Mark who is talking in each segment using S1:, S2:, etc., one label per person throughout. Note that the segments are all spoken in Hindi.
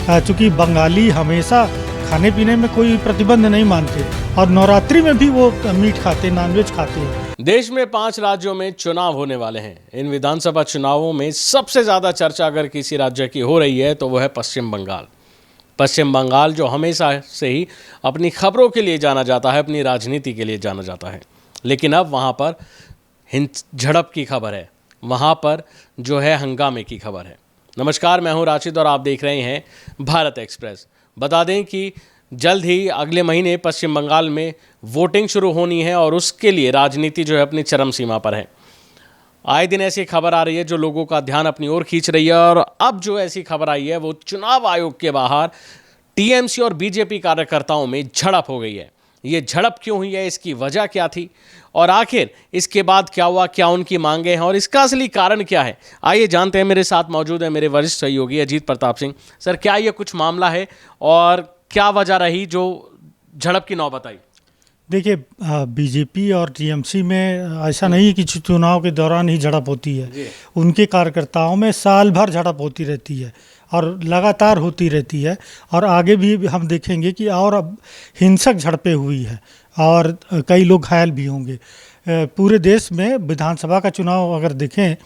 S1: चूँकि बंगाली हमेशा खाने पीने में कोई प्रतिबंध नहीं मानते और नवरात्रि में भी वो मीट खाते, नॉनवेज खाते हैं।
S2: देश में 5 राज्यों में चुनाव होने वाले हैं। इन विधानसभा चुनावों में सबसे ज़्यादा चर्चा अगर किसी राज्य की हो रही है तो वो है पश्चिम बंगाल। पश्चिम बंगाल जो हमेशा से ही अपनी खबरों के लिए जाना जाता है, अपनी राजनीति के लिए जाना जाता है, लेकिन अब वहाँ पर झड़प की खबर है, वहाँ पर जो है हंगामे की खबर है। नमस्कार, मैं हूँ राशिद और आप देख रहे हैं भारत एक्सप्रेस। बता दें कि जल्द ही अगले महीने पश्चिम बंगाल में वोटिंग शुरू होनी है और उसके लिए राजनीति जो है अपनी चरम सीमा पर है। आए दिन ऐसी खबर आ रही है जो लोगों का ध्यान अपनी ओर खींच रही है और अब जो ऐसी खबर आई है वो चुनाव आयोग के बाहर टीएमसी और बीजेपी कार्यकर्ताओं में झड़प हो गई है। ये झड़प क्यों हुई है, इसकी वजह क्या थी और आखिर इसके बाद क्या हुआ, क्या उनकी मांगे हैं और इसका असली कारण क्या है, आइए जानते हैं। मेरे साथ मौजूद है मेरे वरिष्ठ सहयोगी अजीत प्रताप सिंह। सर, क्या ये कुछ मामला है और क्या वजह रही जो झड़प की नौबत आई?
S1: देखिए, बीजेपी और टीएमसी में ऐसा नहीं है कि चुनाव के दौरान ही झड़प होती है। उनके कार्यकर्ताओं में साल भर झड़प होती रहती है और लगातार होती रहती है और आगे भी हम देखेंगे कि और अब हिंसक झड़पें हुई है और कई लोग घायल भी होंगे। पूरे देश में विधानसभा का चुनाव अगर देखें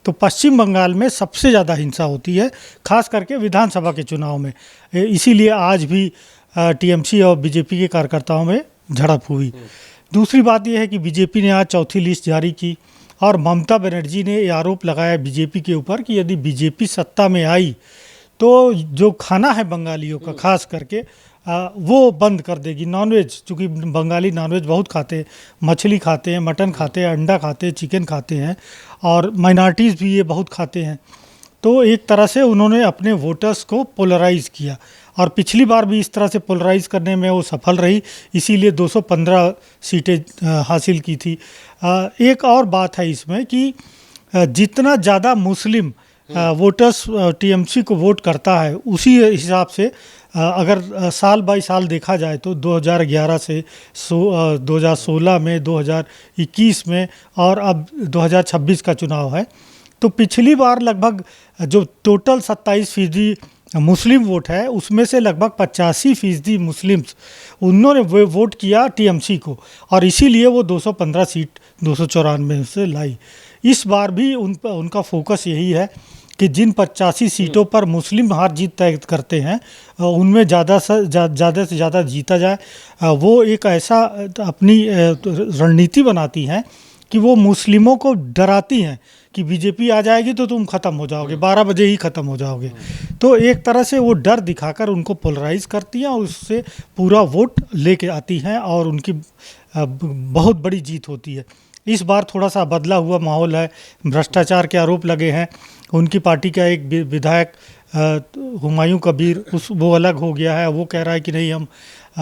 S1: तो पश्चिम बंगाल में सबसे ज़्यादा हिंसा होती है, खास करके विधानसभा के चुनाव में। इसीलिए आज भी टीएमसी और बीजेपी के कार्यकर्ताओं में झड़प हुई। दूसरी बात यह है कि बीजेपी ने आज चौथी लिस्ट जारी की और ममता बनर्जी ने ये आरोप लगाया बीजेपी के ऊपर कि यदि बीजेपी सत्ता में आई तो जो खाना है बंगालियों का खास करके वो बंद कर देगी। नॉनवेज, चूँकि बंगाली नॉनवेज बहुत खाते हैं, मछली खाते हैं, मटन खाते हैं, अंडा खाते हैं, चिकन खाते हैं और माइनॉरिटीज़ भी ये बहुत खाते हैं। तो एक तरह से उन्होंने अपने वोटर्स को पोलराइज़ किया और पिछली बार भी इस तरह से पोलराइज़ करने में वो सफल रही, इसीलिए 215 सीटें हासिल की थी। एक और बात है इसमें कि जितना ज़्यादा मुस्लिम वोटर्स टीएमसी को वोट करता है, उसी हिसाब से अगर साल बाई साल देखा जाए तो 2011 से 2016 में, 2021 में और अब 2026 का चुनाव है, तो पिछली बार लगभग जो टोटल 27% मुस्लिम वोट है उसमें से लगभग 85% मुस्लिम्स उन्होंने वोट किया टीएमसी को और इसीलिए वो 215 सीट 294 से लाई। इस बार भी उनका फोकस यही है कि जिन 85 सीटों पर मुस्लिम हार जीत तय करते हैं उनमें ज़्यादा से ज़्यादा जीता जाए। वो एक ऐसा अपनी रणनीति बनाती हैं कि वो मुस्लिमों को डराती हैं कि बीजेपी आ जाएगी तो तुम ख़त्म हो जाओगे, 12 बजे ही ख़त्म हो जाओगे। तो एक तरह से वो डर दिखाकर उनको पोलराइज़ करती हैं और उससे पूरा वोट लेके आती हैं और उनकी बहुत बड़ी जीत होती है। इस बार थोड़ा सा बदला हुआ माहौल है, भ्रष्टाचार के आरोप लगे हैं। उनकी पार्टी का एक विधायक हुमायूं कबीर वो अलग हो गया है, वो कह रहा है कि नहीं, हम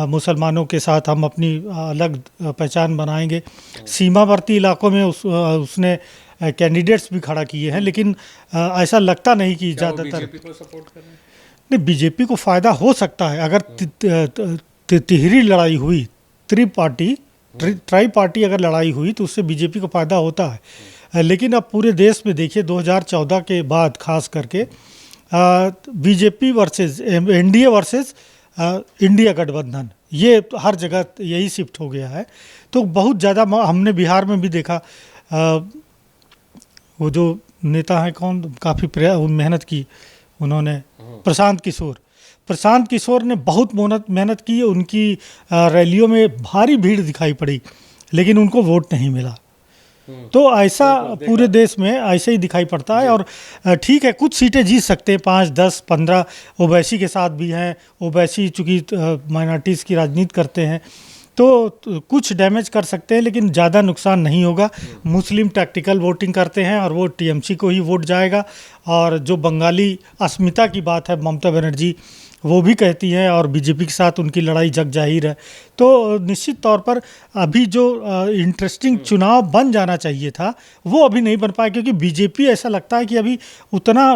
S1: मुसलमानों के साथ हम अपनी अलग पहचान बनाएंगे। सीमावर्ती इलाकों में उसने कैंडिडेट्स भी खड़ा किए हैं, लेकिन ऐसा लगता नहीं कि ज़्यादातर नहीं, बीजेपी को फ़ायदा हो सकता है अगर तिहरी लड़ाई हुई, ट्राई पार्टी अगर लड़ाई हुई तो उससे बीजेपी को फ़ायदा होता है। लेकिन अब पूरे देश में देखिए 2014 के बाद खास करके BJP versus NDA versus India गठबंधन, ये हर जगह यही शिफ्ट हो गया है। तो बहुत ज़्यादा हमने बिहार में भी देखा, वो जो नेता हैं कौन, काफ़ी मेहनत की उन्होंने, प्रशांत किशोर ने बहुत मेहनत की। उनकी रैलियों में भारी भीड़ दिखाई पड़ी लेकिन उनको वोट नहीं मिला। तो ऐसा पूरे देश में ऐसे ही दिखाई पड़ता है। और ठीक है, कुछ सीटें जीत सकते हैं, 5, 10, 15 ओवैसी के साथ भी हैं। ओवैसी चूँकि माइनॉरिटीज़ की राजनीति करते हैं तो कुछ डैमेज कर सकते हैं, लेकिन ज़्यादा नुकसान नहीं होगा। मुस्लिम टैक्टिकल वोटिंग करते हैं और वो टीएमसी को ही वोट जाएगा। और जो बंगाली अस्मिता की बात है, ममता बनर्जी वो भी कहती हैं और बीजेपी के साथ उनकी लड़ाई जग जाहिर है। तो निश्चित तौर पर अभी जो इंटरेस्टिंग चुनाव बन जाना चाहिए था वो अभी नहीं बन पाया, क्योंकि बीजेपी ऐसा लगता है कि अभी उतना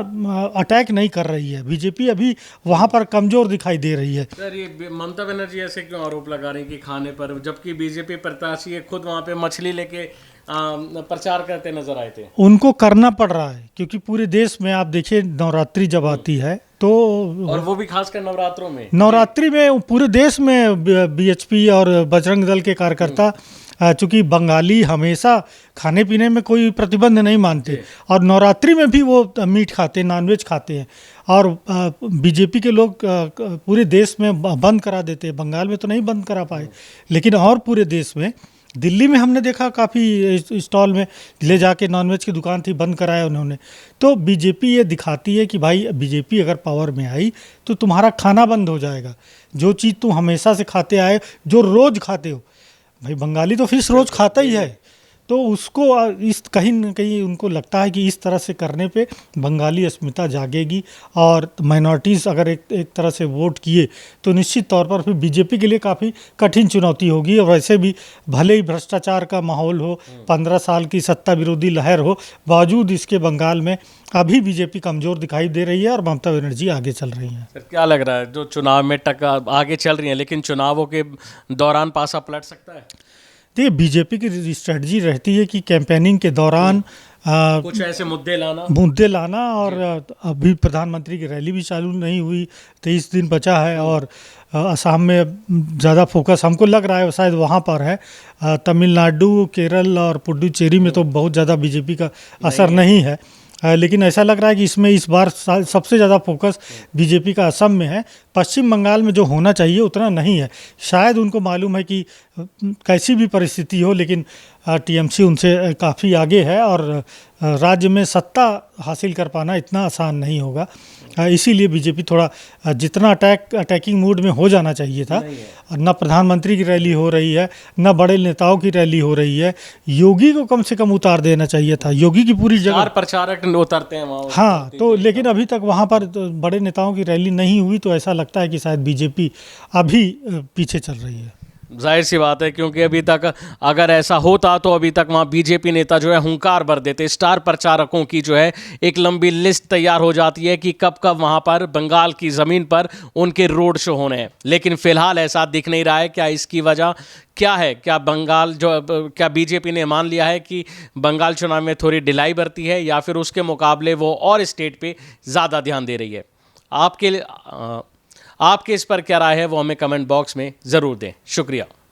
S1: अटैक नहीं कर रही है। बीजेपी अभी वहाँ पर कमज़ोर दिखाई दे रही है।
S2: सर, ये ममता बनर्जी ऐसे क्यों आरोप लगा रही कि खाने पर, जबकि बीजेपी प्रत्याशी खुद वहाँ पे मछली लेके प्रचार करते नजर आए थे?
S1: उनको करना पड़ रहा है, क्योंकि पूरे देश में आप देखिए नवरात्रि जब आती है तो तो
S2: और वो भी खासकर नवरात्रों में।
S1: नवरात्रि में पूरे देश में बीएचपी और बजरंग दल के कार्यकर्ता, चूंकि बंगाली हमेशा खाने पीने में कोई प्रतिबंध नहीं मानते और नवरात्रि में भी वो मीट खाते, नॉनवेज खाते हैं। और बीजेपी के लोग पूरे देश में बंद करा देते हैं। बंगाल में तो नहीं बंद करा पाए, लेकिन और पूरे देश में, दिल्ली में हमने देखा काफ़ी स्टॉल में ले जाके नॉनवेज की दुकान थी, बंद कराया उन्होंने। तो बीजेपी ये दिखाती है कि भाई बीजेपी अगर पावर में आई तो तुम्हारा खाना बंद हो जाएगा। जो चीज़ तुम हमेशा से खाते आए, जो रोज़ खाते हो, भाई बंगाली तो फिश रोज़ खाता ही है, तो उसको इस कहीं न कहीं उनको लगता है कि इस तरह से करने पे बंगाली अस्मिता जागेगी और माइनॉरिटीज़ अगर एक तरह से वोट किए तो निश्चित तौर पर फिर बीजेपी के लिए काफ़ी कठिन चुनौती होगी। और वैसे भी भले ही भ्रष्टाचार का माहौल हो, 15 साल की सत्ता विरोधी लहर हो, बावजूद इसके बंगाल में अभी बीजेपी कमज़ोर दिखाई दे रही है और ममता बनर्जी आगे चल रही हैं।
S2: सर क्या लग रहा है, जो चुनाव में आगे चल रही हैं, लेकिन चुनावों के दौरान पासा पलट सकता है?
S1: देखिए, बीजेपी की स्ट्रेटजी रहती है कि कैंपेनिंग के दौरान
S2: कुछ ऐसे मुद्दे लाना और अभी प्रधानमंत्री की रैली भी चालू नहीं हुई, 23 दिन बचा है और असम में ज़्यादा फोकस हमको लग रहा है शायद वहाँ पर है। तमिलनाडु, केरल और पुडुचेरी में तो बहुत ज़्यादा बीजेपी का असर नहीं है, लेकिन ऐसा लग रहा है कि इसमें इस बार सबसे ज़्यादा फोकस बीजेपी का असम में है। पश्चिम बंगाल में जो होना चाहिए उतना नहीं है। शायद उनको मालूम है कि कैसी भी परिस्थिति हो, लेकिन टीएमसी उनसे काफ़ी आगे है और राज्य में सत्ता हासिल कर पाना इतना आसान नहीं होगा। इसीलिए बीजेपी थोड़ा जितना अटैकिंग मूड में हो जाना चाहिए था, न प्रधानमंत्री की रैली हो रही है, न बड़े नेताओं की रैली हो रही है। योगी को कम से कम उतार देना चाहिए था। योगी की पूरी जगह प्रचारक उतरते हैं वहाँ।
S1: हाँ, तो लेकिन अभी तक वहाँ पर तो बड़े नेताओं की रैली नहीं हुई, तो ऐसा लगता है कि शायद बीजेपी अभी पीछे चल रही है।
S2: जाहिर सी बात है, क्योंकि अभी तक अगर ऐसा होता तो अभी तक वहाँ बीजेपी नेता जो है हुंकार भर देते। स्टार प्रचारकों की जो है एक लंबी लिस्ट तैयार हो जाती है कि कब कब वहाँ पर बंगाल की ज़मीन पर उनके रोड शो होने हैं, लेकिन फिलहाल ऐसा दिख नहीं रहा है। क्या इसकी वजह क्या है? क्या बीजेपी ने मान लिया है कि बंगाल चुनाव में थोड़ी ढिलाई बरती है, या फिर उसके मुकाबले वो और स्टेट पे ज़्यादा ध्यान दे रही है? आपके इस पर क्या राय है वो हमें कमेंट बॉक्स में ज़रूर दें। शुक्रिया।